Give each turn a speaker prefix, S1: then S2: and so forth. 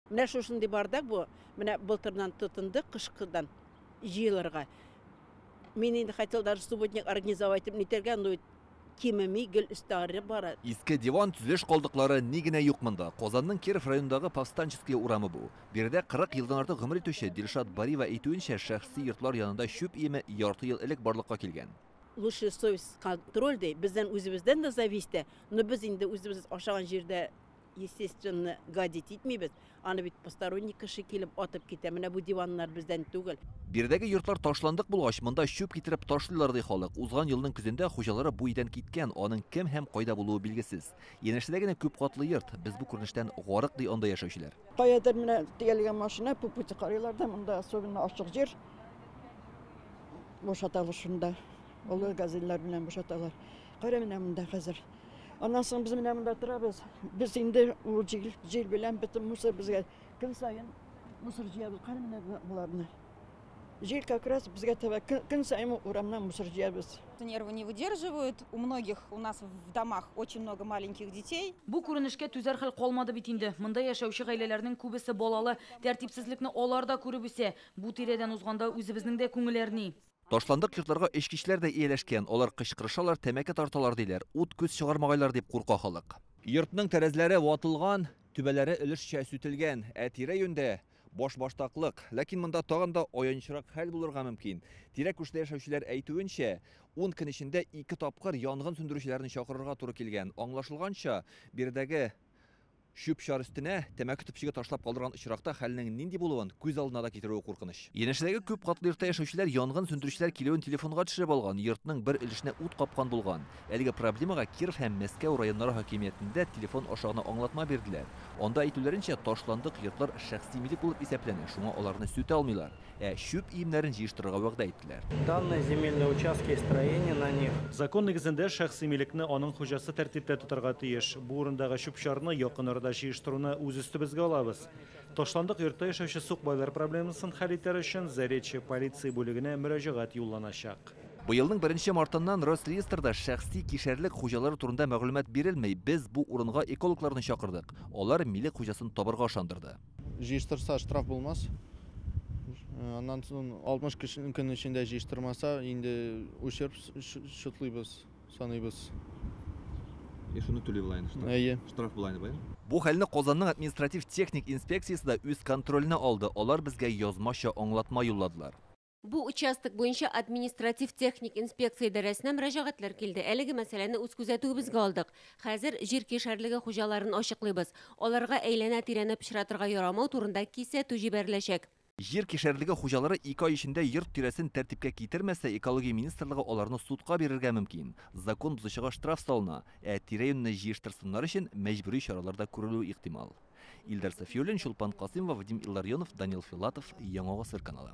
S1: Менә шушындай бардак бу, менә былтырдан тотынды кышкыдан җыелырга. Мен инде хотел даже субботник организовать итеп нитәргә, но кимеми гел өстәре бара.
S2: Иске диван төзелеш калдыклары ни генә юк монда. Казанның Киров районындагы Повстанческий урамы бу. Биредә 40 елдан артык гомер итүче Дилшат Бариева әйтүенчә, шәхси йортлар янында шүп иеме ярты ел элек барлыкка килгән.
S1: Лучше совесть контроль дей, бездән үзебездән дә зависит, но без инде үзебез ашаган җирдә естественно гадить итмибез. Аны бит посторонний кеше килеп атып китә. Менә бу диваннар бездән түгел.
S2: Биредәге йортлар ташландык булгач, монда шүп китереп ташлыйлар ди халык. Узган елның көзендә хуҗалары бу өйдән киткән, аның кем һәм кайда булуы билгесез. Янәшәдә генә күп катлы йорт, без бу күренештән гарык ди анда яшәүчеләр.
S3: Каядыр менә тиелгән машина по пути карыйлар да, монда особенно ачык җир. Бушаталар шунда. Олы газельләр белән бушаталар. Кара менә монда хәзер. Аннан соң biz менә монда торабыз. Без инде ул җил белән бөтен мусор безгә көн сайын мусор җыябыз. Кара менә буларны. Җил как раз безгә таба көн сайын урамнан мусор җыябыз.
S4: Нервы не выдерживают. У многих у нас в домах очень много маленьких детей.
S5: Бу күренешкә түзәр хәл калмады бит инде. Монда яшәүче гаиләләрнең күбесе балалы, тәртипсезлекне аларда күреп үсә. Бу тирәдән узганда үзебезнең дә күңелләрни.
S2: Ташландык йортларга эчки кешеләр дә ияләшкән. Алар кычкырышалар, тәмәке тарталар диләр. Ут күз чыгармагайлар дип курка халык. Йортның тәрәзләре ватылган, түбәләре өлешчә сүтелгән. Тирә юньдә баш-баштаклык. Ләкин монда тагын да аянчырак хәл булырга мөмкин. Тирә-күчтә яшәүчеләр әйтүенчә, 10 көн эчендә 2 тапкыр янгын сөндерүчеләрне чакырырга туры килгән. Аңлашылганча, биредәге шүп шар өстенә тәмәке төпчеге ташлап калдырган очракта хәлнең нинди булуын күз алдына да китерүе куркыныч. Янәшәдәге күп катлы йортта яшәүчеләр янгын сөндерүчеләр килүен телефонга төшереп алган, йортның бер өлешенә ут капкан булган. Әлеге проблемага Киров һәм Мәскәү районнары хакимиятендә телефон ашагына аңлатма бирделәр. Анда әйтүләренчә, ташландык йортлар шәхси милек булып исәпләнә, шуңа аларны сүтә алмыйлар. Шүп иемнәрен җыештырырга вәгъдә иттеләр.
S6: Данные земельные участки и строения на них.
S7: Закон нигезендә шәхси милекне аның хуҗасы тәртиптә тотарга тиеш. Бу урындагы шүп шарны якын арада җыештыруны үз өстебезгә алабыз. Ташландык йортта яшәүче сукбайлар проблемасын хәл итәр өчен Заречье полиция бүлегенә мөрәҗәгать юлланачак.
S2: Бу елның 1 мартыннан Росреестрда шәхси кишәрлек хуҗалары турында мәгълүмат бирелмәй. Без бу урынга экологларны чакырдык. Алар милек хуҗасын табырга ышандырды.
S8: Җыештырса штраф булмас. Аннан соң 60 көн эчендә җыештырмаса, инде ущерб шутлыйбыз, саныйбыз.
S2: Шуны түләп булайны, штраф булайны бай. Бу хәлне Казанның административ техник инспекциясе да үз контроленә алды. Алар безгә язмача аңлатма юлладылар.
S9: Бу участок буенча административ техник инспекция идарәсенә мөрәҗәгатьләр килде. Әлеге мәсьәләне үз күзәтүебезгә алдык. Хәзер җир кишәрлеге хуҗаларын ачыклыйбыз. Аларга әйләнә-тирәне пычратырга ярамау турында кисәтү җибәреләчәк.
S2: Җир кишәрлеге хуҗалары 2 ай эчендә йорт тирәсен тәртипкә китермәсә, экология министрлыгы аларны судка бирергә мөмкин. Закон бузучыга штраф салына, тирә юньне җыештырсыннар өчен мәҗбүри чараларда күрелү ихтимал. Илдар Сафиуллин, Чулпан Касымов, Вадим Илларионов, Данил Филатов, Яңа Гасыр каналы.